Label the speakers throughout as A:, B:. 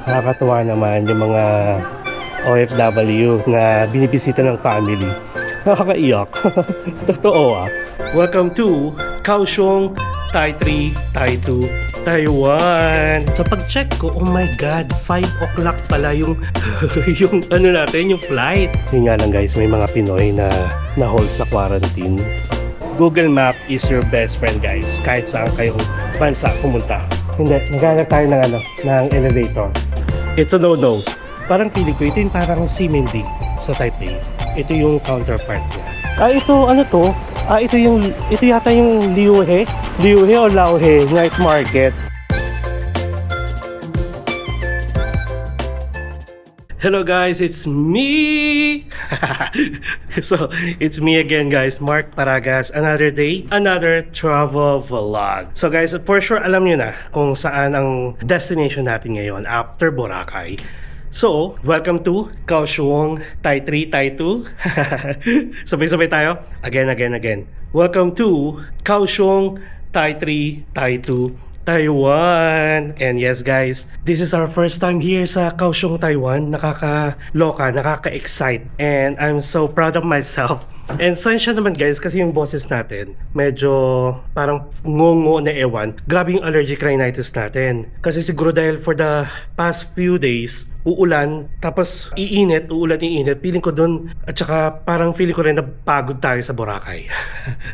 A: Nakakatuwa naman yung mga OFW na binibisita ng family. Nakakaiyak. Totoo ah. Welcome to Kaohsiung, Tai 3, Tai 2, Taiwan. Sa pag-check ko, oh my God, 5 o'clock pala yung yung ano natin, yung flight. Yun nga lang guys, may mga Pinoy na na-hold sa quarantine. Google Map is your best friend guys. Kahit saan kayong bansa pumunta. Hindi, naghanap tayo ng elevator. It's a no-no. Parang feeling ko, ito yung parang Ximending sa Taipei. Ito yung counterpart niya. Ito, ano to? Ito yata yung Liuhe o Lauhe Night Market. Hello guys, it's me! So, it's me again guys, Mark Paragas. Another day, another travel vlog. So guys, for sure alam nyo na kung saan ang destination natin ngayon after Boracay. So, welcome to Kaohsiung, Tai 3, Tai 2. Sabay-sabay tayo. Again. Welcome to Kaohsiung, Tai 3, Tai 2, Taiwan. And yes guys, this is our first time here sa Kaohsiung, Taiwan. Nakakaloka, nakaka-excite. And I'm so proud of myself. And sensya naman guys, kasi yung boses natin medyo parang ngongo na ewan. Grabe yung allergic rhinitis natin. Kasi siguro dahil for the past few days uulan, tapos iinit, feeling ko dun, at saka parang feeling ko rin na pagod tayo sa Boracay.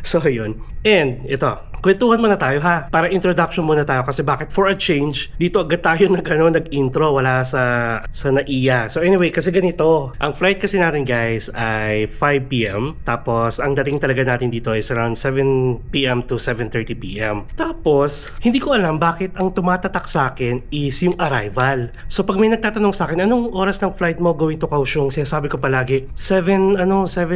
A: So yun. And ito, kwentuhan muna tayo ha, para introduction muna tayo, kasi bakit for a change dito agad tayo nag-intro, wala sa NAIA. So anyway, kasi ganito, ang flight kasi natin guys ay 5 PM, tapos ang dating talaga natin dito is around 7 PM to 7:30 PM. Tapos hindi ko alam bakit ang tumatatak sa akin is yung arrival. So pag may nagtatanong sa akin, anong oras ng flight mo going to Kaohsiung? Sinasabi ko palagi, 7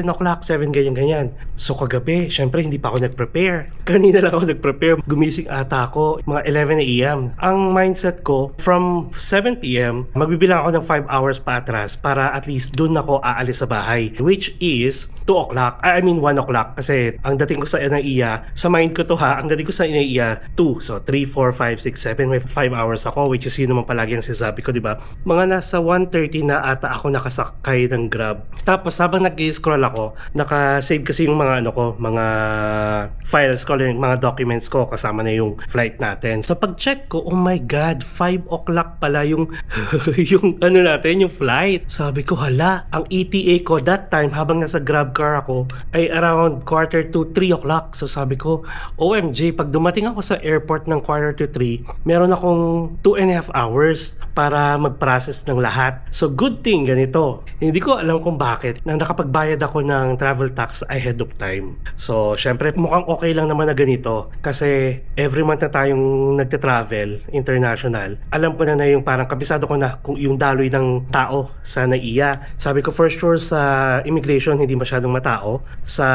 A: o'clock, 7 ganyan. So kagabi, syempre hindi pa ako nag-prepare. Kanina lang ako nag-prepare. Gumising ata ako, mga 11 AM. Ang mindset ko, from 7 PM, magbibilang ako ng 5 hours pa atras para at least dun ako aalis sa bahay. Which is 2 o'clock. I mean 1 o'clock. Kasi ang dating ko sa NAIA, sa mind ko to ha, ang dating ko sa NAIA, 2. So 3, 4, 5, 6, 7. May 5 hours ako, which is yun naman palagi ang sinasabi ko, di ba? Mga nasa 1:30 na ata ako nakasakay ng Grab. Tapos habang nag-scroll ako, naka-save kasi yung mga mga files ko, yung mga documents ko, kasama na yung flight natin. So pag-check ko, oh my God, 5 o'clock pala yung yung natin, yung flight. Sabi ko, hala, ang ETA ko that time habang nasa Grab car ako ay around 2:45 to 3 o'clock. So sabi ko, OMG, pag dumating ako sa airport ng 2:45, meron akong 2.5 hours para mag-process ng lahat. So good thing ganito. Hindi ko alam kung bakit na nakapagbayad ako ng travel tax ahead of time. So syempre mukhang okay lang naman na ganito kasi every month na tayong nagte-travel international. Alam ko na yung parang kabisado ko na kung yung daloy ng tao sa NAIA. Sabi ko for sure sa immigration hindi masyadong matao. Sa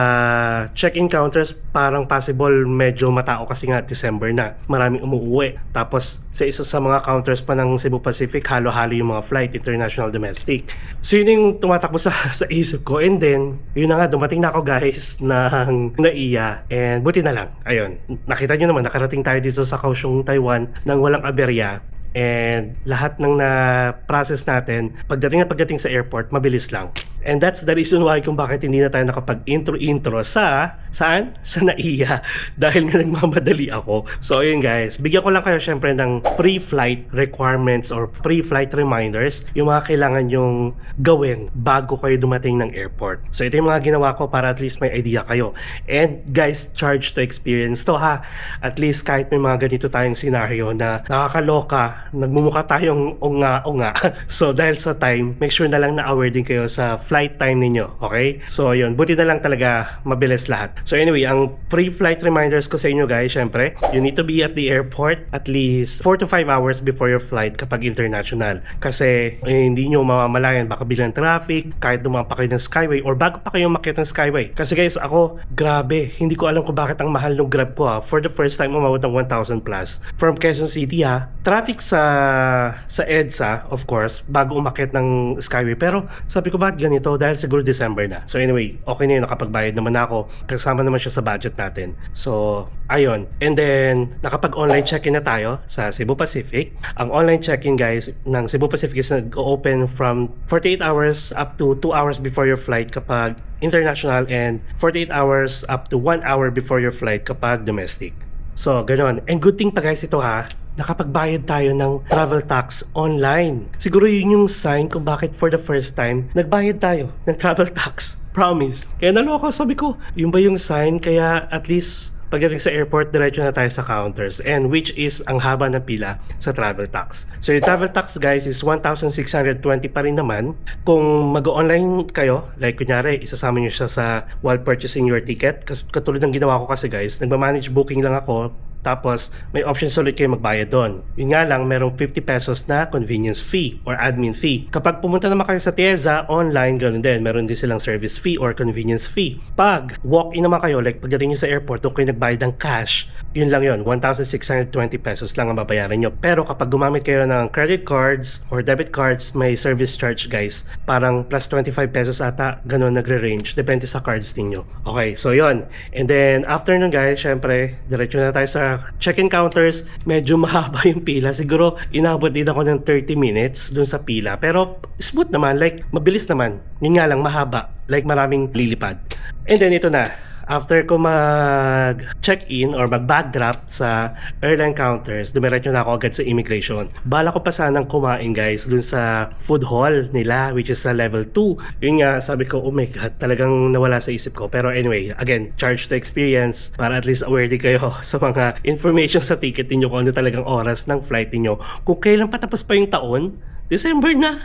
A: check-in counters parang possible medyo matao kasi nga December na. Maraming umuuwi. Tapos sa isa sa mga counters pa ng Cebu Pacific, halo-halo yung mga flight, international, domestic. So yun yung tumatakbo sa isip ko. And then, yun na nga, dumating na ako guys ng NAIA. And buti na lang. Ayun, nakita nyo naman, nakarating tayo dito sa Kaohsiung, Taiwan nang walang aberya. And lahat ng na-process natin, pagdating sa airport, mabilis lang. And that's the reason why kung bakit hindi na tayo nakapag-intro sa saan? Sa NAIA. Dahil nga nagmamadali ako. So ayun guys, bigyan ko lang kayo syempre ng pre-flight requirements or pre-flight reminders, yung mga kailangan yung gawin bago kayo dumating ng airport. So ito yung mga ginawa ko para at least may idea kayo. And guys, charge to experience to ha. At least kahit may mga ganito tayong scenario na nakakaloka, nagmumukha tayong unga-unga. So dahil sa time, make sure na lang na aware din kayo sa flight time ninyo, okay? So yun, buti na lang talaga mabilis lahat. So anyway, ang pre-flight reminders ko sa inyo guys, syempre, you need to be at the airport at least 4 to 5 hours before your flight kapag international. Kasi hindi nyo mamamalayan, baka bilang traffic, kahit dumaan pa kayo ng Skyway or bago pa kayo makita ng Skyway. Kasi guys, ako, grabe, hindi ko alam kung bakit ang mahal ng Grab ko ha. For the first time, umabot ng 1,000 plus. From Quezon City ha, traffic sa EDSA, of course, bago umakyat ng Skyway. Pero sabi ko, bakit ganito? to dahil siguro December na. So anyway, okay na yun, nakapagbayad naman ako. Kasama naman siya sa budget natin. So, ayun. And then, nakapag-online check-in na tayo sa Cebu Pacific. Ang online check-in guys ng Cebu Pacific is nag-open from 48 hours up to 2 hours before your flight kapag international and 48 hours up to 1 hour before your flight kapag domestic. So, ganoon. And good thing pa guys ito ha, nakapagbayad tayo ng travel tax online. Siguro yun yung sign kung bakit for the first time, nagbayad tayo ng travel tax. Promise. Kaya naloko, sabi ko, yun ba yung sign? Kaya at least pagdating sa airport, diretso na tayo sa counters, and which is ang haba ng pila sa travel tax. So yung travel tax guys is 1,620 pa rin naman. Kung mag-online kayo, like kunyari, isasama nyo siya sa while purchasing your ticket. Katulad ng ginawa ko kasi guys, nagmamanage booking lang ako, tapos may options ulit kayo magbayad doon. Yun nga lang, merong 50 pesos na convenience fee or admin fee. Kapag pumunta naman kayo sa Tieza, online, ganoon din. Meron din silang service fee or convenience fee. Pag walk-in naman kayo, like pagdating nyo sa airport, kung kayo nagbayad ng cash, yun lang yun, 1,620 pesos lang ang babayaran nyo. Pero kapag gumamit kayo ng credit cards or debit cards, may service charge guys. Parang plus 25 pesos ata, ganoon nagre-range. Depende sa cards ninyo. Okay, so yun. And then, after nun guys, syempre, diretso na tayo sa check-in counters. Medyo mahaba yung pila. Siguro, inabot din ako ng 30 minutes dun sa pila. Pero, smooth naman. Like, mabilis naman. Yun nga lang, mahaba. Like, maraming lilipad. And then, ito na. After ko mag-check-in or mag-bag drop sa airline counters, dumiretso na ako agad sa immigration. Bala ko pa sanang kumain guys dun sa food hall nila, which is sa level 2. Yun nga, sabi ko, oh my god, talagang nawala sa isip ko. Pero anyway, again, charge to experience para at least aware din kayo sa mga information sa ticket niyo kung ano talagang oras ng flight niyo. Kung kailan patapos pa yung taon, December na.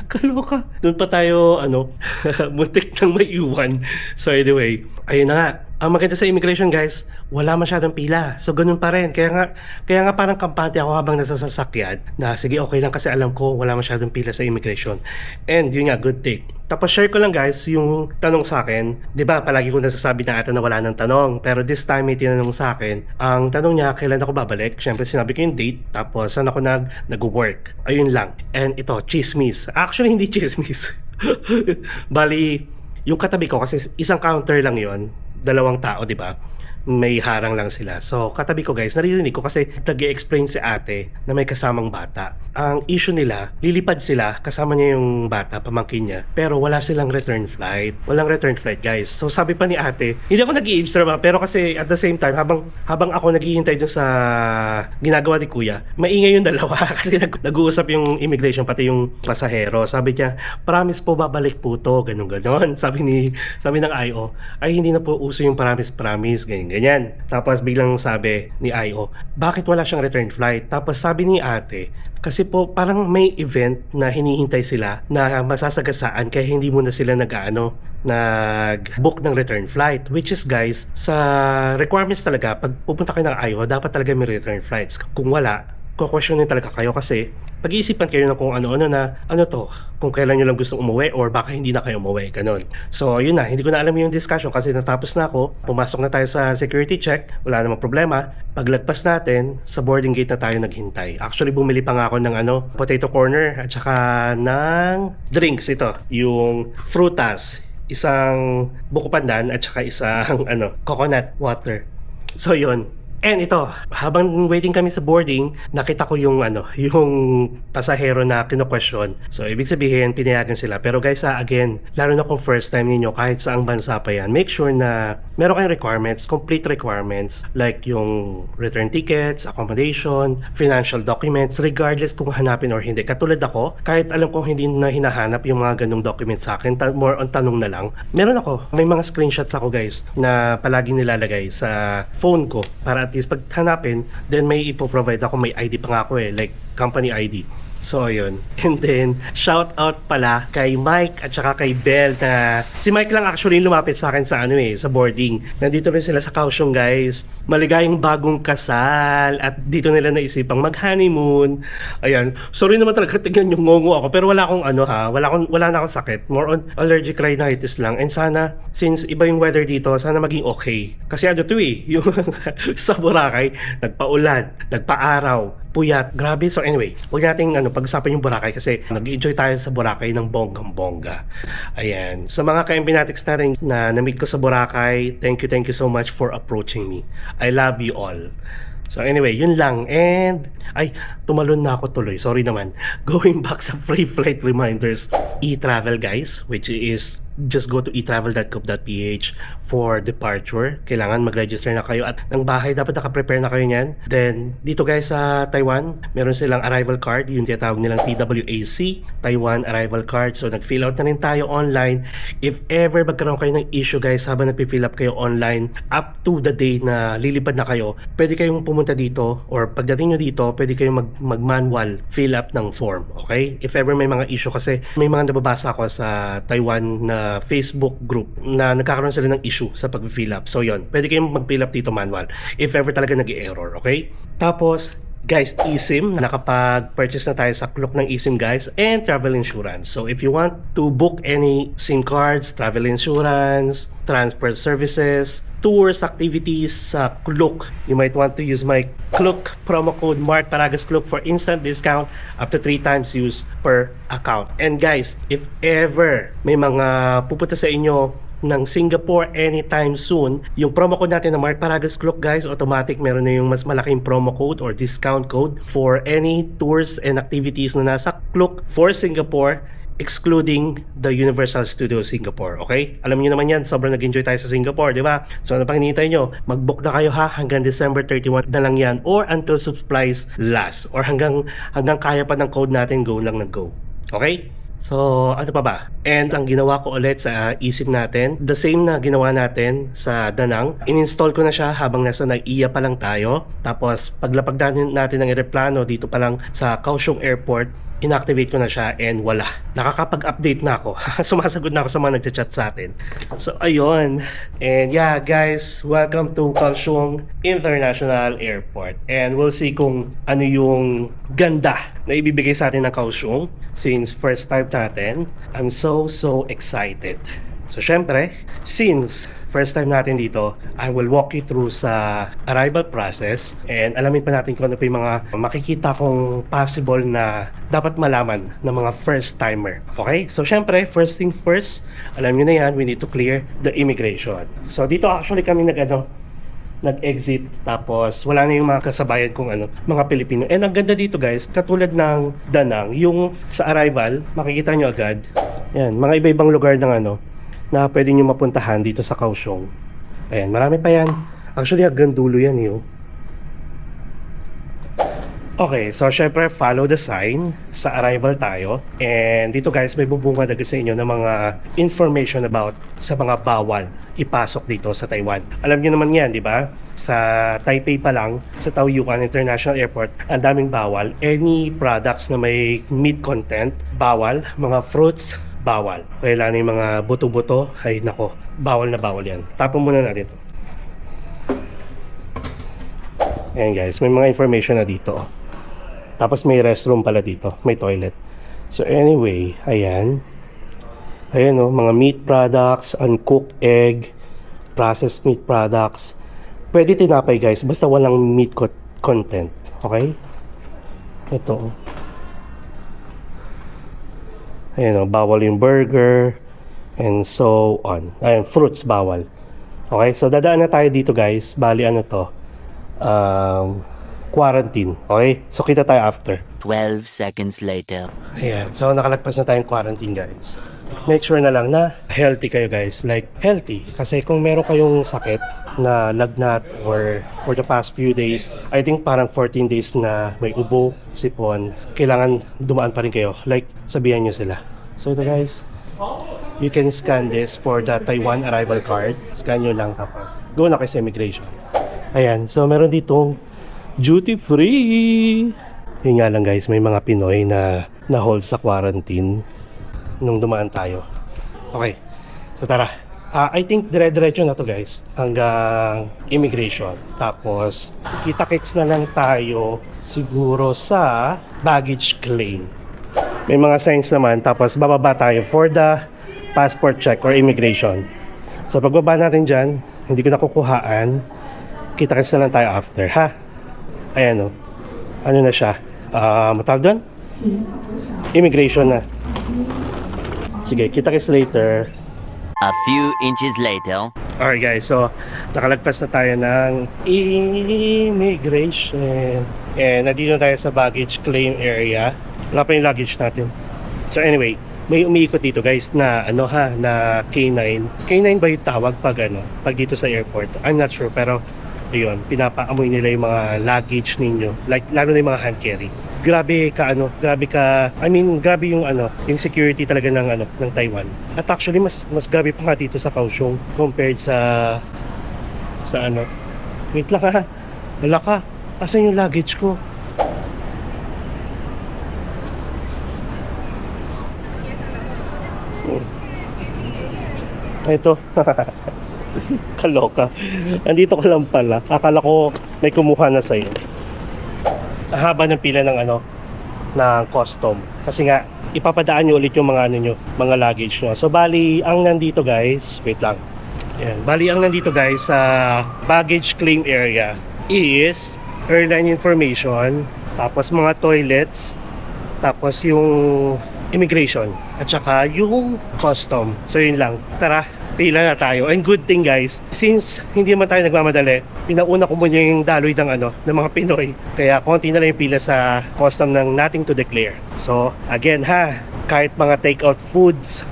A: Kaloka. Doon pa tayo, muntik nang maiwan. So anyway, ayun na nga. Ang maganda sa immigration guys, wala masyadong pila. So ganun pa rin. Kaya nga parang kampante ako habang nasa sasakyan na sige okay lang kasi alam ko wala masyadong pila sa immigration. And yun nga, good thing. Tapos share ko lang guys yung tanong sa akin. 'Di ba palagi ko nasasabi na ata na wala ng tanong. Pero this time may tinanong sa akin. Ang tanong niya, kailan ako babalik? Siyempre sinabi ko yung date. Tapos saan ako nag-work. Ayun lang. And ito, chismis. Actually hindi chismis. Bali, yung katabi ko kasi isang counter lang yon, dalawang tao, di ba? May harang lang sila. So, katabi ko guys, naririnig ko kasi nag-i-explain si ate na may kasamang bata. Ang issue nila, lilipad sila, kasama niya yung bata, pamangkin niya, pero wala silang return flight. Walang return flight guys. So, sabi pa ni ate, hindi ako nag-i-eavesdrop pero kasi at the same time, habang ako naghihintay dun sa ginagawa ni kuya, maingay yung dalawa kasi nag-uusap yung immigration, pati yung pasahero. Sabi niya, promise po babalik po to, ganun-ganon. Sabi ng IO, ay hindi na po uso yung promise, ganyan. Tapos biglang sabi ni IO, bakit wala siyang return flight? Tapos sabi ni ate, kasi po parang may event na hinihintay sila na masasagasaan kaya hindi muna sila nag-book ng return flight. Which is guys, sa requirements talaga, pag pupunta kayo ng IO, dapat talaga may return flights. Kung wala, kukwestiyonin talaga kayo kasi pag-iisipan kayo na kung ano-ano na kung kailan nyo lang gustong umuwi or baka hindi na kayo umuwi, ganun. So yun na, hindi ko na alam yung discussion kasi natapos na ako, pumasok na tayo sa security check, wala namang problema. Paglagpas natin, sa boarding gate na tayo naghintay. Actually bumili pa nga ako ng potato corner at saka ng drinks ito, yung frutas, isang buko pandan at saka isang coconut water. So yun. And ito, habang waiting kami sa boarding, nakita ko yung pasahero na kino-question. So, ibig sabihin, pinayagan sila. Pero guys, again, lalo na kung first time ninyo, kahit saang bansa pa yan, make sure na meron kayong requirements, complete requirements, like yung return tickets, accommodation, financial documents, regardless kung hanapin or hindi. Katulad ako, kahit alam kong hindi na hinahanap yung mga ganung documents sa akin, more on tanong na lang. Meron ako, may mga screenshots ako guys, na palaging nilalagay sa phone ko, para at least pag hanapin, then may ipoprovide ako, may ID pa nga ako like company ID. So ayun. And then shout out pala kay Mike at saka kay Bell na si Mike lang actually lumapit sa akin sa sa boarding. Nandito rin sila sa Kaohsiung guys. Maligayang bagong kasal at dito nila naisipang mag-honeymoon. Ayan. Sorry naman talaga tingnan yung ngongo ako pero wala akong wala na akong sakit. More on allergic rhinitis lang. And sana since iba yung weather dito, sana maging okay. Kasi yung sa Boracay, nagpaulan, nagpaaraw, puyat. Grabe. So anyway, huwag nating pag-usapan yung Boracay kasi nag-enjoy tayo sa Boracay ng bonggang-bongga. Ayan. Sa mga ka-Empinatics natin na na-meet ko sa Boracay, thank you so much for approaching me. I love you all. So anyway, yun lang. And, tumalon na ako tuloy. Sorry naman. Going back sa free flight reminders. E-travel guys, which is just go to etravel.com.ph for departure. Kailangan mag-register na kayo at ng bahay dapat naka-prepare na kayo niyan. Then dito guys sa Taiwan, meron silang arrival card, yung tinatawag nilang TWAC, Taiwan Arrival Card. So nag-fill out na rin tayo online. If ever magkaroon kayo ng issue guys habang nag-fill up kayo online up to the day na lilipad na kayo, pwede kayong pumunta dito or pagdating nyo dito, pwede kayong mag-manual fill up ng form. Okay? If ever may mga issue kasi may mga nababasa ako sa Taiwan na Facebook group na nagkakaroon sila ng issue sa pag-fill up. So yon, pwede kayong mag-fill up dito manual if ever talaga nag-error, okay? Tapos guys, eSIM, nakapag-purchase na tayo sa Klook ng eSIM guys, and travel insurance. So if you want to book any SIM cards, travel insurance, transfer services, tours, activities sa Klook, you might want to use my Klook promo code MarkParagasKlook for instant discount up to 3 times use per account. And guys, if ever may mga pupunta sa inyo ng Singapore anytime soon, yung promo code natin na MarkParagasKlook guys, automatic meron na yung mas malaking promo code or discount code for any tours and activities na nasa Klook for Singapore, excluding the Universal Studios Singapore, okay? Alam niyo naman yan, sobrang nag-enjoy tayo sa Singapore, di ba? So ano pang hinihintay nyo? Mag-book na kayo ha, hanggang December 31 na lang yan, or until supplies last, or hanggang kaya pa ng code natin, go lang na go. Okay? So, ano pa ba? And ang ginawa ko ulit sa eSIM natin, the same na ginawa natin sa Danang. In-install ko na siya habang nasa NAIA pa lang tayo. Tapos, paglapag natin ng eroplano dito pa lang sa Kaohsiung Airport, inactivate ko na siya and wala. Nakakapag-update na ako. Sumasagot na ako sa mga nagchat-chat sa atin. So, ayun. And yeah, guys, welcome to Kaohsiung International Airport. And we'll see kung ano yung ganda na ibibigay sa atin ng Kaohsiung since first time natin. I'm so excited. So syempre, since first time natin dito, I will walk you through sa arrival process and alamin pa natin kung ano pa yung mga makikita kong possible na dapat malaman ng mga first timer. Okay? So syempre, first thing first, alam nyo na yan, we need to clear the immigration. So dito actually kami nag-exit, tapos wala na yung mga kasabayan kong mga Pilipino. And ang ganda dito guys, katulad ng Danang, yung sa arrival, makikita nyo agad, yan, mga iba-ibang lugar ng na pwede nyo mapuntahan dito sa Kaohsiung. Ayan, marami pa yan. Actually, hanggang dulo yan yun. Okay, so syempre follow the sign sa arrival tayo. And dito guys, may bubungad agad sa inyo ng mga information about sa mga bawal ipasok dito sa Taiwan. Alam niyo naman yan, di ba? Sa Taipei pa lang, sa Taoyuan International Airport, ang daming bawal. Any products na may meat content, bawal. Mga fruits, bawal. Kailangan yung mga buto-buto, ay nako, bawal na bawal yan. Tapon muna natin ito. Ayan guys, may mga information na dito. Tapos may restroom pala dito, may toilet. So anyway, ayan. Ayan mga meat products, uncooked egg, processed meat products. Pwede tinapay guys, basta walang meat content. Okay? Ito. Ayan bawal yung burger and so on. Ayan, fruits bawal. Okay, so dadaan na tayo dito guys. Bali quarantine. Okay, so kita tayo after
B: 12 seconds later.
A: Ayan, so nakalagpas na tayong quarantine guys. Make sure na lang na healthy kayo guys. Like healthy, kasi kung meron kayong sakit na lagnat or for the past few days, I think parang 14 days na may ubo, sipon, kailangan dumaan pa rin kayo. Like sabihan nyo sila. So ito guys, you can scan this for the Taiwan arrival card. Scan nyo lang tapos go na kayo sa immigration. Ayan, so meron ditong duty free. Yun nga lang guys, may mga Pinoy na hold sa quarantine nung dumaan tayo. Okay, so tara. I think dire-diretso na to guys hanggang immigration. Tapos kita-kits na lang tayo siguro sa baggage claim. May mga signs naman, tapos bababa tayo for the passport check or immigration. So pagbaba natin dyan, hindi ko nakukuhaan, kita-kits na lang tayo after ha. Ayan ano na siya, matawag doon? Immigration na. Sige, kita-kits later.
B: A few inches later.
A: Alright guys, so nakalagpas na tayo ng immigration. And nandito tayo sa baggage claim area. Wala pa yung luggage natin. So anyway, may umiikot dito guys na na K9. K9 ba yung tawag pag pag dito sa airport? I'm not sure, pero ayun, pinapaamoy nila yung mga luggage ninyo. Like lalo na yung mga hand carry. Grabe yung yung security talaga ng Taiwan. At actually mas grabe pa nga dito sa Kaohsiung compared sa wait lang ha. Wala ka. Asan yung luggage ko? Ito. Kaloka. Andito ka lang pala. Akala ko may kumuha na sa'yo. Haba ng pila ng ng custom. Kasi nga, ipapadaan nyo ulit yung mga mga luggage nyo. So, bali, ang nandito guys, wait lang. Ayan. Bali, ang nandito guys sa baggage claim area is airline information, tapos mga toilets, tapos yung immigration, at saka yung custom. So, yun lang. Tara, pila na tayo. And good thing guys, since hindi man tayo nagmamadali, pinauna ko muna yung daloy ng mga Pinoy. Kaya konti na lang yung pila sa custom ng nothing to declare. So again kahit mga take-out foods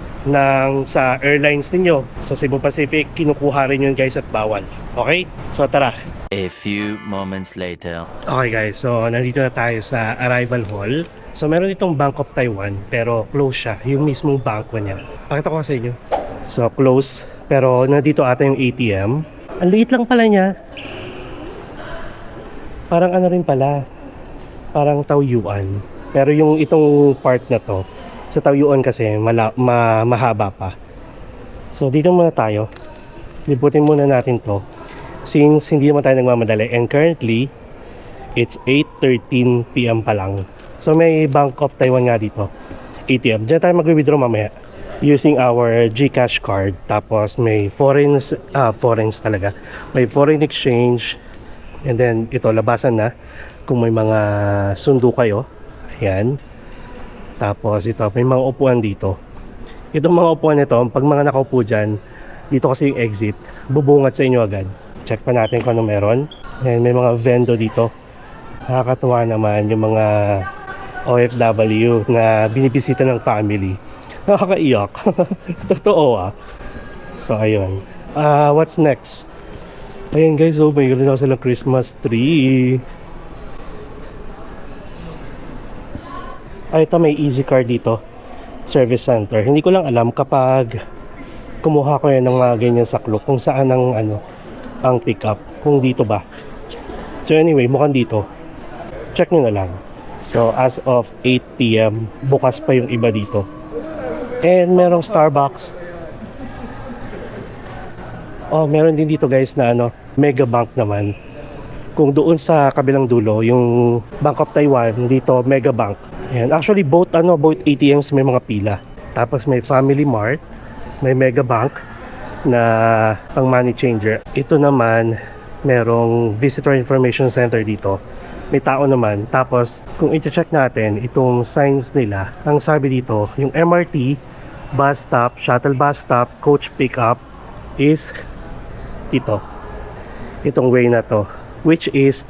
A: sa airlines ninyo sa Cebu Pacific, kinukuha rin yun guys at bawal. Okay? So tara.
B: A few moments later.
A: Okay guys, so nandito na tayo sa arrival hall. So meron itong Bank of Taiwan, pero close siya, yung mismong bangko niya. Pakita ko sa inyo. So close, pero nandito ata yung ATM. Ang liit lang pala niya. Parang rin pala, parang Taoyuan. Pero yung itong part na to, sa Taoyuan kasi mahaba pa. So dito muna tayo. Libutin muna natin to. Since hindi naman tayo nagmamadali. And currently, it's 8:13 PM pa lang. So may Bank of Taiwan nga dito. ATM. Diyan tayo mag-withdraw mamaya using our GCash card. Tapos may foreigns talaga. May foreign exchange. And then ito, labasan na kung may mga sundo kayo. Ayan. Tapos ito, may mga upuan dito. Itong mga upuan nito, pag mga nakaupo dyan, dito kasi yung exit, bubungat sa inyo agad. Check pa natin kung ano meron. Ayan, may mga vendo dito. Nakakatuwa naman yung mga OFW na binibisita ng family. Nakakaiyak. Totoo So ayun. What's next? Ayun guys, may gano'n ako silang Christmas tree. Ito may easy car dito. Service center. Hindi ko lang alam kapag kumuha ko yan ng mga ganyan saklop kung saan ang pick up. Kung dito ba. So anyway, mukhang dito. Check nyo na lang. So as of 8 PM, bukas pa yung iba dito. And merong Starbucks. Oh, meron din dito guys na Mega Bank naman. Kung doon sa kabilang dulo, yung Bank of Taiwan, dito Mega Bank. Ayan. Actually both ATMs may mga pila. Tapos may Family Mart, may Mega Bank na pang money changer. Ito naman merong Visitor Information Center dito. May tao naman. Tapos kung i-check natin itong signs nila, ang sabi dito, yung MRT, bus stop, shuttle bus stop, coach pickup is dito. Itong way na to, which is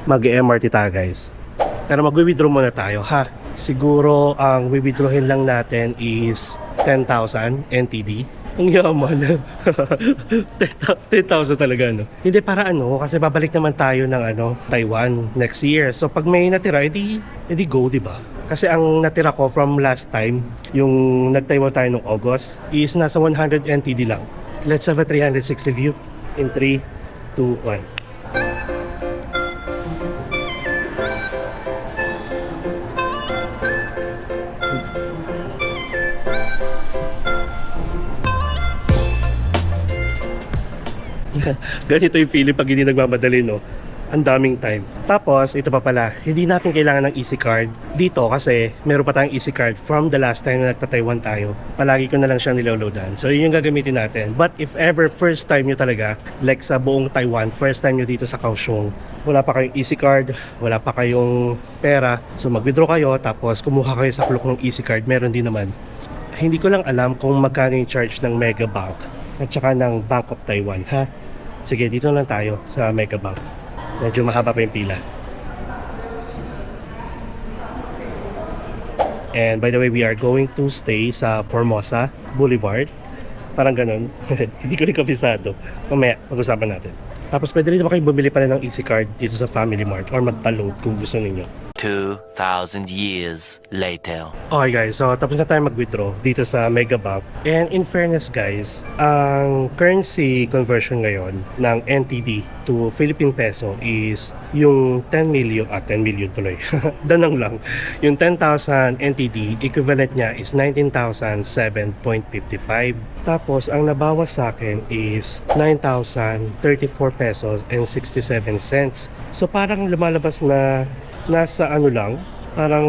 A: mag-MRT tayo guys. Pero mag-withdraw muna tayo ha. Siguro ang withdrawin lang natin is 10,000 NTD. Ang yaman. 10,000 talaga Hindi para kasi babalik naman tayo ng Taiwan next year. So pag may natira, edi go, di ba? Kasi ang natira ko from last time, yung nag-Taiwan tayo nung August, is nasa 100 NTD lang. Let's have a 360 view in 3, 2, 1. Ganito yung feeling pag hindi nagmamadali Ang daming time. Tapos, ito pa pala, hindi natin kailangan ng EC card dito kasi meron pa tayong EC card from the last time na nagta-Taiwan tayo. Palagi ko na lang siyang niloloadan. So, yun yung gagamitin natin. But if ever first time nyo talaga, like sa buong Taiwan, first time nyo dito sa Kaohsiung, wala pa kayong EC card, wala pa kayong pera, so mag-withdraw kayo, tapos kumuha kayo sa klok ng EC card, meron din naman. Hindi ko lang alam kung magkano yung charge ng Mega Bank at saka ng Bank of Taiwan, ha? Sige, dito lang tayo sa Mega Bank. Medyo mahaba pa yung pila. And by the way, we are going to stay sa Formosa Boulevard. Parang ganun. Hindi ko rin kabisado. Mamaya, pag-usapan natin. Tapos pwede rin ba kayo bumili pala ng EC card dito sa Family Mart or magpa-load kung gusto ninyo.
B: 2,000 years later.
A: Okay guys, so tapos na tayo mag-withdraw dito sa Mega Bank. And in fairness guys, ang currency conversion ngayon ng NTD to Philippine Peso is yung 10 million tuloy. Danang lang. Yung 10,000 NTD, equivalent niya is 19,007.55. Tapos ang nabawas sa akin is 9,034 pesos and 67 cents. So parang lumalabas na nasa ano lang, parang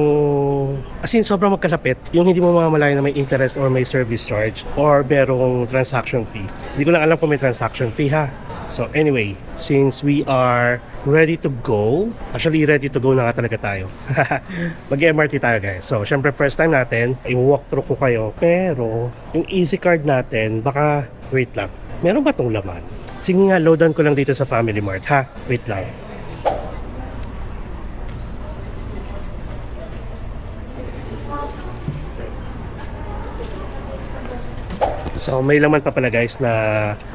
A: as in sobrang magkalapit yung hindi mo mamamalayan na may interest or may service charge or merong transaction fee. Hindi ko lang alam kung may transaction fee ha. So anyway, since we are ready to go, actually ready to go na nga talaga tayo. Mag-MRT tayo guys. So syempre first time natin, i-walk through ko kayo, pero yung EC card natin, baka wait lang, meron ba tong laman? Sige nga, loadan ko lang dito sa Family Mart ha. Wait lang. So may laman pa pala guys na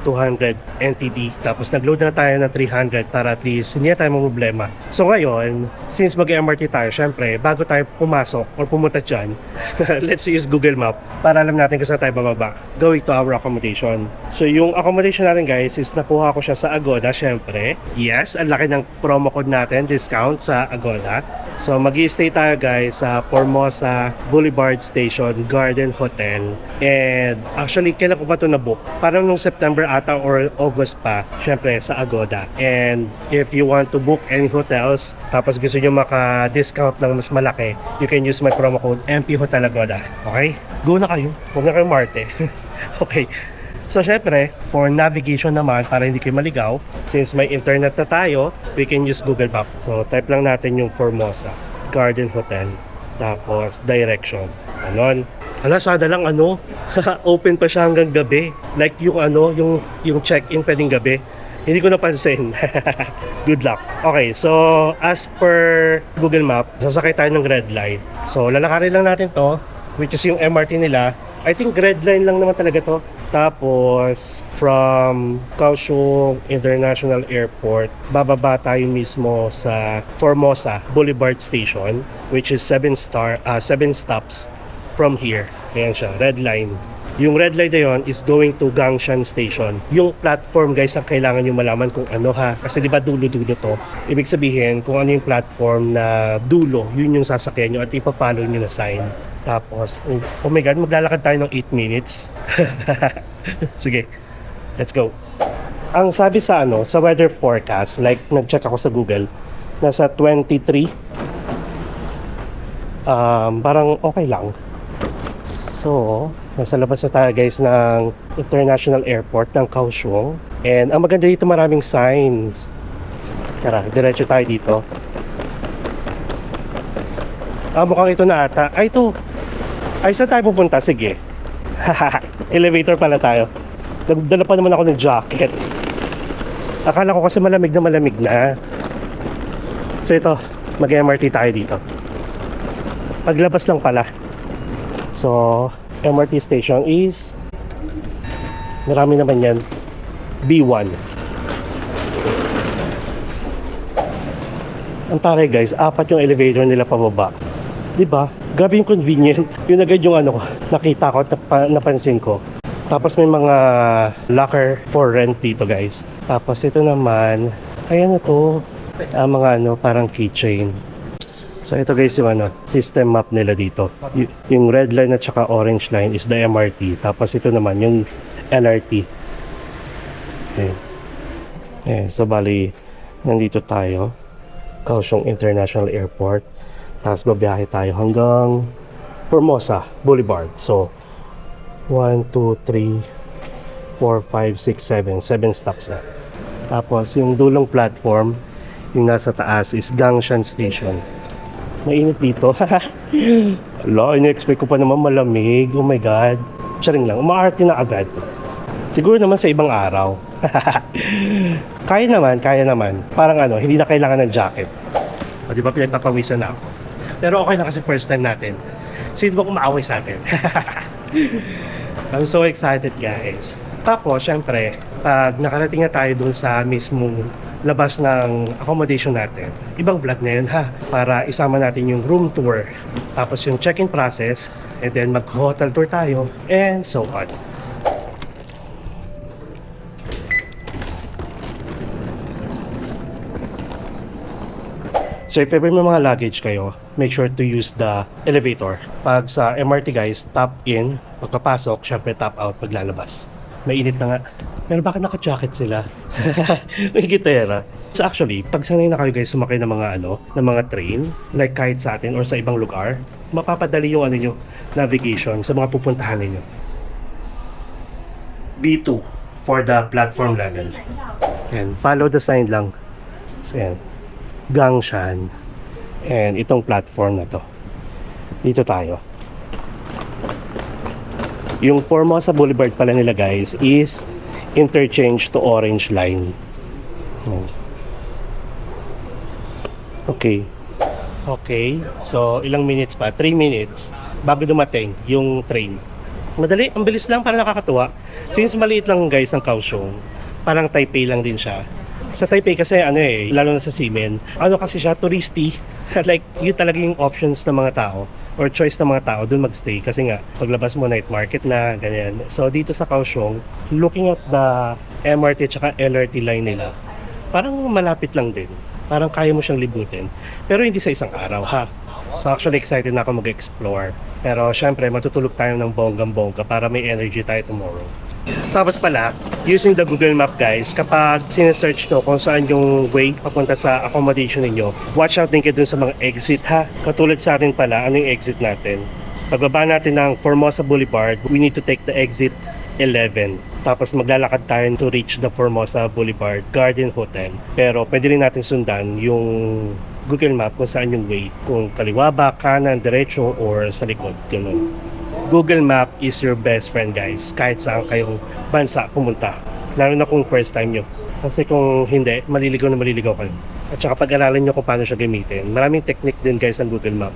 A: 200 NTD, tapos nag-load na tayo ng 300 para at least hindi na tayo problema. So ngayon, since mag-MRT tayo, syempre bago tayo pumasok or pumunta dyan, let's use Google Map para alam natin kung saan tayo bababa going to our accommodation. So yung accommodation natin guys is nakuha ko siya sa Agoda syempre. Yes, ang laki ng promo code natin, discount sa Agoda. So mag-i-stay tayo guys sa Formosa Boulevard Station Garden Hotel. And actually kailan ko ba ito na-book? Parang nung September ata or August pa, syempre sa Agoda. And if you want to book any hotels, tapos gusto nyo maka-discount ng mas malaki, you can use my promo code MP Hotel Agoda. Okay? Go na kayo. Huwag na kayo Marte. Okay. So syempre, for navigation naman, para hindi kayo maligaw, since may internet na tayo, we can use Google Maps. So type lang natin yung Formosa Garden Hotel, tapos direction. Ganon. Sada lang open pa siya hanggang gabi. Like yung yung check-in pwedeng gabi. Hindi ko napansin. Good luck. Okay, so as per Google Map, sasakay tayo ng red line. So lalakarin lang natin to, which is yung MRT nila. I think red line lang naman talaga to. Tapos from Kaohsiung International Airport, bababa tayo mismo sa Formosa Boulevard Station, which is 7 stops from here. Ayan siya, red line. Yung red line na yun is going to Gangshan Station. Yung platform guys ang kailangan nyo malaman kung ano ha. Kasi di ba dulo-dulo to? Ibig sabihin kung ano yung platform na dulo, yun yung sasakyan nyo at ipa-follow nyo na sign. Tapos, oh my god, maglalakad tayo ng 8 minutes. Sige, let's go. Ang sabi sa sa weather forecast, like nag-check ako sa Google, nasa 23. Parang okay lang. So, nasa labas na tayo guys ng International Airport ng Kaohsiung. And ang maganda dito, maraming signs. Tara, diretso tayo dito. Mukhang ito na ata. Ay, ito. Ay, saan tayo pupunta? Sige. Elevator pala tayo. Nagdala pa naman ako ng jacket. Akala ko kasi malamig na. So ito, mag-MRT tayo dito. Paglabas lang pala. So, MRT station is marami naman yan. B1. Ang taray guys, 4 yung elevator nila pababa. Diba? Grabe yung convenient. Yun agad yung nakita ko, napansin ko. Tapos may mga locker for rent dito guys. Tapos ito naman, ayan na to. Mga parang keychain. So ito guys yung system map nila dito. Yung red line at saka orange line is the MRT. Tapos ito naman yung LRT. Okay. So bali, Nandito tayo, Kaohsiung International Airport. Tapos babiyahe tayo hanggang Formosa Boulevard. So, 1, 2, 3, 4, 5, 6, 7. 7 stops na. Tapos, yung dulong platform, yung nasa taas is Gangshan Station. Mainit dito. Ala, in-expect ko pa naman malamig. Oh my God. Siya rin lang, umaarte na agad. Siguro naman sa ibang araw. Kaya naman. Parang hindi na kailangan ng jacket. O, di ba pinagpapawisan na ako? Pero okay na kasi first time natin. Sino ba kumaaway sa atin? I'm so excited, guys. Tapos, syempre, pag nakarating na tayo dun sa mismong labas ng accommodation natin, ibang vlog na yun ha, para isama natin yung room tour, tapos yung check-in process, and then mag-hotel tour tayo, and so on. So if ever may mga luggage kayo, make sure to use the elevator. Pag sa MRT guys, tap in, pagpapasok, syempre tap out paglalabas. Mainit na nga. Pero bakit naka-jacket sila? May gitera. So actually, pag sanay na kayo guys sumakay ng mga ng mga train, like kahit sa atin or sa ibang lugar, mapapadali yung nyo, navigation sa mga pupuntahan ninyo. B2 for the platform level. And follow the sign lang. So yan. Gangshan. And itong platform na to. Dito tayo. Yung Formosa Boulevard pala nila guys is interchange to Orange Line. Okay. So ilang minutes pa? 3 minutes bago dumating yung train. Madali, ang bilis lang, para nakakatuwa. Since maliit lang guys ang Kaohsiung, parang Taipei lang din siya. Sa Taipei kasi lalo na sa Ximen, kasi siya touristy. Like yun talaga yung options ng mga tao or choice ng mga tao doon magstay kasi nga paglabas mo night market na ganyan. So dito sa Kaohsiung, looking at the MRT at LRT line nila, parang malapit lang din. Parang kaya mo siyang libutin. Pero hindi sa isang araw ha. So actually excited na ako mag-explore. Pero syempre matutulog tayo ng bonggang-bongga para may energy tayo tomorrow. Tapos pala, using the Google Map guys, kapag sinesearch nyo kung saan yung way papunta sa accommodation ninyo, watch out din kayo dun sa mga exit ha. Katulad sa atin pala, ano yung exit natin? Pagbaba natin ng Formosa Boulevard, we need to take the exit 11. Tapos maglalakad tayo to reach the Formosa Boulevard Garden Hotel. Pero pwede rin natin sundan yung Google Map kung saan yung way. Kung kaliwa ba, kanan, diretso, or sa likod. Ganun. Google Map is your best friend guys, kahit saan kayong bansa pumunta, lalo na kung first time nyo, kasi kung hindi, maliligaw kayo. At saka pag-aralan nyo kung paano siya gamitin. Maraming technique din guys ng Google Map.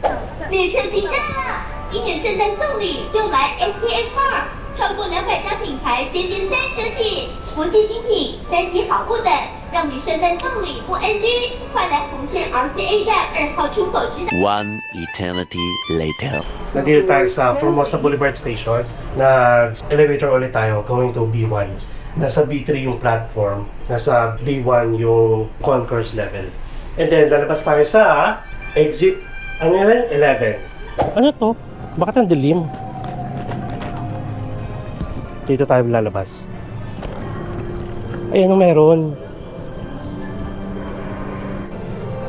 C: 列车进站了，今年圣诞送礼就来 STX Park，超过200家品牌节节3折起，国际精品，3级好不等，让你圣诞送礼不 NG，快来福建 RCA 站2号出口直达。
B: One eternity later.
A: Nandito tayo sa Formosa Boulevard Station. Nag-elevator ulit tayo going to B1. Nasa B3 yung platform. Nasa B1 yung concourse level. And then lalabas tayo sa exit 11. Ano to? Bakit ang dilim? Dito tayo lalabas. Ay, ano meron?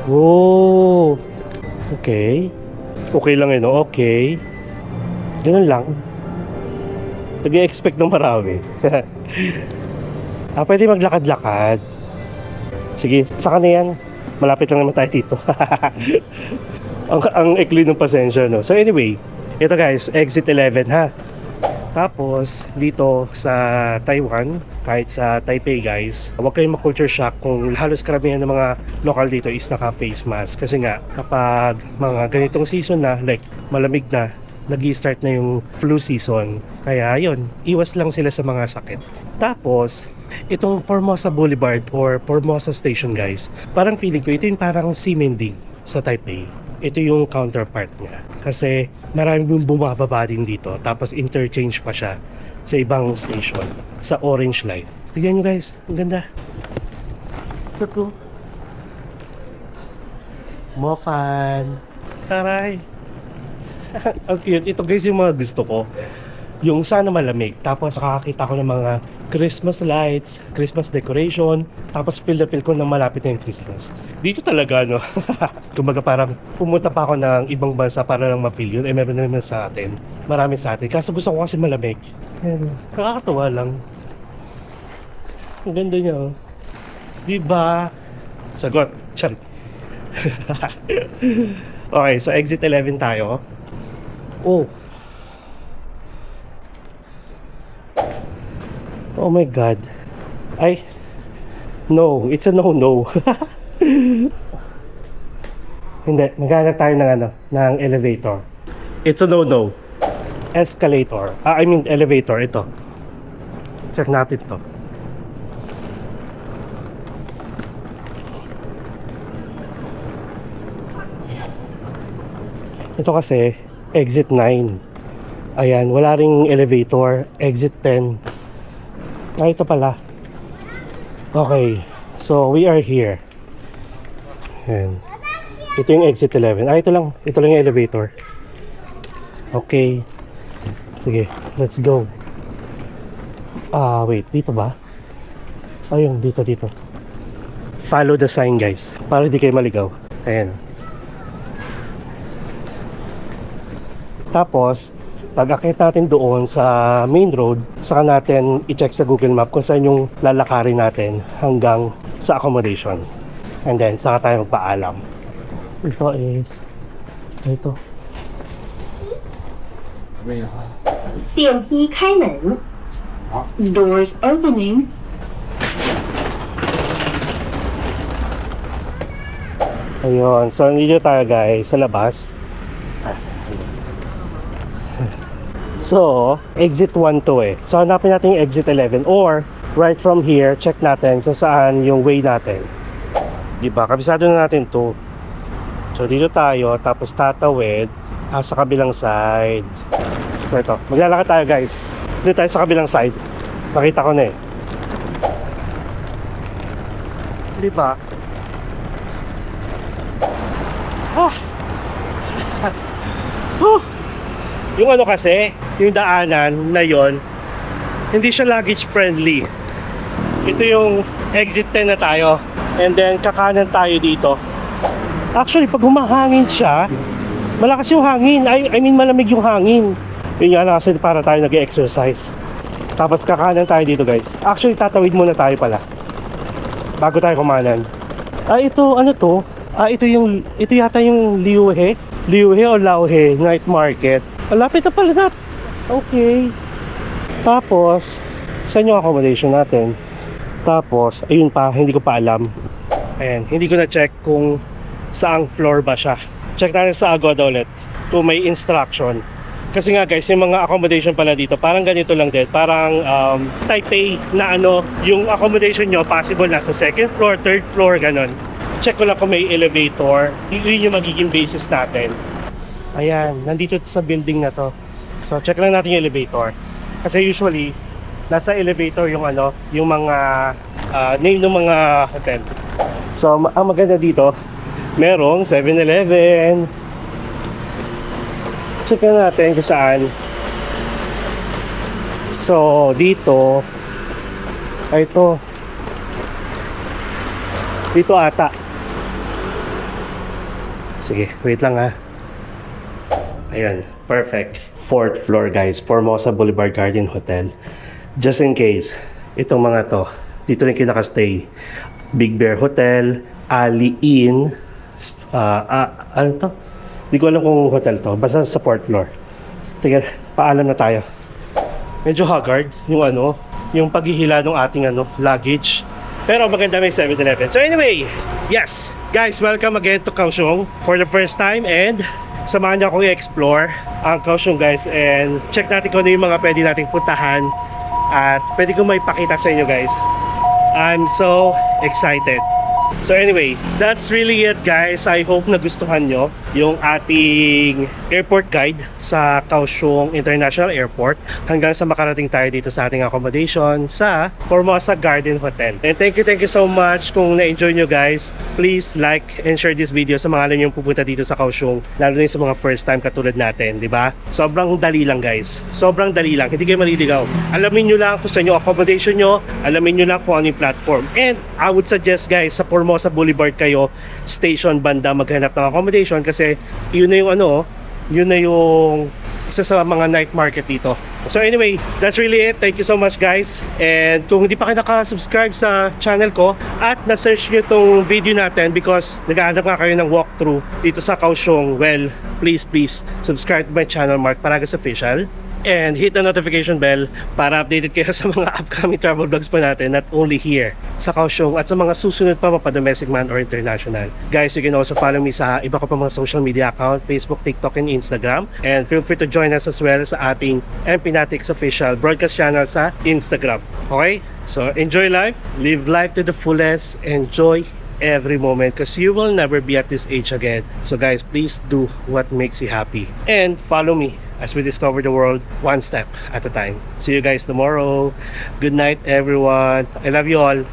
A: Oh. Okay. Okay lang yun, okay. Ganun lang. Nag-i-expect ng marami. Pwede maglakad-lakad. Sige, saka na yan. Malapit lang naman tayo dito. ang ikli ng pasensya, no? So anyway, ito guys, exit 11 ha. Tapos, dito sa Taiwan, kahit sa Taipei guys, huwag kayong ma-culture shock kung halos karamihan ng mga local dito is naka-face mask. Kasi nga, kapag mga ganitong season na, like malamig na, nag-i-start na yung flu season. Kaya yun, iwas lang sila sa mga sakit. Tapos, itong Formosa Boulevard or Formosa Station guys, parang feeling ko, ito yung parang Ximending sa Taipei. Ito yung counterpart niya. Kasi maraming bumababa din dito. Tapos interchange pa siya sa ibang station. Sa Orange Line. Tignan nyo guys. Ang ganda. Ito. Mofan. Taray. Ang cute. Ito guys yung mga gusto ko. yung sana malamig. Tapos nakakita ko ng mga Christmas lights, Christmas decoration. Tapos feel na feel ko na malapit na yung Christmas. Dito talaga, no? Kumbaga parang pumunta pa ako ng ibang bansa para lang ma-feel yun. Eh, meron na naman sa atin. Marami sa atin. Kaso gusto ko kasi malamig. Ayan, nakakatawa lang. Ang ganda niya, oh. Diba? Sagot. Charit. Okay, so exit 11 tayo. Oh. Oh my God. Ay. No, it's a no-no. Hindi, maghanap tayo ng ng elevator. It's a no-no. Escalator. I mean elevator, ito. Check natin to. Ito kasi, exit 9. Ayan, wala ring elevator. Exit 10. Ah, ito pala. Okay, so we are here. Ayan. Ito yung exit 11. Ah, ito lang yung elevator. Okay. Sige, let's go. Ah, wait, dito ba? Ayun, dito. Follow the sign, guys. Para di kayo maligaw. Ayan. Tapos, pag akit natin doon sa main road, saka natin i-check sa Google Map kung saan yung lalakarin natin hanggang sa accommodation. And then, saka tayo magpaalam. Ito is... Ito.
D: 电梯开门。Doors opening.
A: Ayun. So, nandito tayo guys sa labas. So, exit 1 to eh. So, hanapin natin yung exit 11 or right from here, check natin kung saan yung way natin. Diba? Kabisado na natin to. So, dito tayo, tapos tatawid sa kabilang side. So, ito. Maglalakad tayo guys. Dito tayo sa kabilang side. Nakita ko na eh. Diba? Yung kasi, yung daanan na yon, hindi siya luggage friendly. Ito yung exit 10 na tayo. And then kakanan tayo dito. Actually, pag humahangin siya, malakas yung hangin. I mean, malamig yung hangin. Yun nga kasi para tayo nag-exercise. Tapos kakanan tayo dito guys. Actually, tatawid muna tayo pala bago tayo kumanan. Ah, ito, ano to? Ah, ito yata yung Liuhe o Lauhe Night Market. Malapit na pala na. Okay. Tapos, saan yung accommodation natin? Tapos, ayun pa, hindi ko pa alam. Ayan, hindi ko na-check kung saang floor ba siya. Check natin sa Agoda ulit kung may instruction. Kasi nga guys, yung mga accommodation pala dito, parang ganito lang din. Parang Taipei na yung accommodation nyo, possible na sa second floor, third floor, ganon. Check ko lang kung may elevator. Yun yung magiging basis natin. Ayan, nandito sa building na to. So, check lang natin yung elevator. Kasi usually, nasa elevator yung yung mga name ng mga hotel. So, ang maganda dito, merong 7-Eleven. Check lang natin kung saan. So, dito, ay ito. Dito ata. Sige, wait lang ha. Ayan, perfect. 4th floor guys, Formosa Boulevard Garden Hotel. Just in case, itong mga to, dito rin kinakastay. Big Bear Hotel, Ali Inn, ano to? Hindi ko alam kung hotel to, basta sa 4th floor. Sige, paalam na tayo. Medyo haggard yung yung paghihila ng ating luggage. Pero maganda may 7-Eleven. So anyway, yes, guys, welcome again to Kaohsiung for the first time and samahan niyo akong i-explore ang Kaohsiung guys and check natin kung ano yung mga pwede nating puntahan at pwede ko may pakita sa inyo guys. I'm so excited. So anyway, that's really it guys. I hope nagustuhan nyo yung ating airport guide sa Kaohsiung International Airport hanggang sa makarating tayo dito sa ating accommodation sa Formosa Garden Hotel. And thank you so much. Kung na-enjoy nyo guys, please like and share this video sa mga alam nyo pupunta dito sa Kaohsiung, lalo na sa mga first time katulad natin, di ba? Sobrang dali lang guys. Sobrang dali lang. Hindi kayo maliligaw. Alamin nyo lang kung saan yung accommodation nyo, alamin nyo lang kung ano yung platform. And I would suggest guys, sa Formosa Boulevard kayo, station banda maghanap ng accommodation kasi yun na yung yun na yung isa sa mga night market dito. So anyway, that's really it. Thank you so much guys. And kung hindi pa kayo naka-subscribe sa channel ko at na-search nyo itong video natin because naghahanap nga kayo ng walkthrough dito sa Kaohsiung, well, please subscribe to my channel, Mark Paragas Official. And hit the notification bell para updated kayo sa mga upcoming travel vlogs pa natin, not only here sa Kaohsiung at sa mga susunod pa domestic man or international. Guys, you can also follow me sa iba ko pa mga social media account, Facebook, TikTok, and Instagram. And feel free to join us as well sa ating MPNatics Official broadcast channel sa Instagram. Okay? So enjoy life, live life to the fullest, enjoy every moment because you will never be at this age again. So guys, please do what makes you happy and follow me as we discover the world one step at a time. See you guys tomorrow. Good night everyone. I love you all.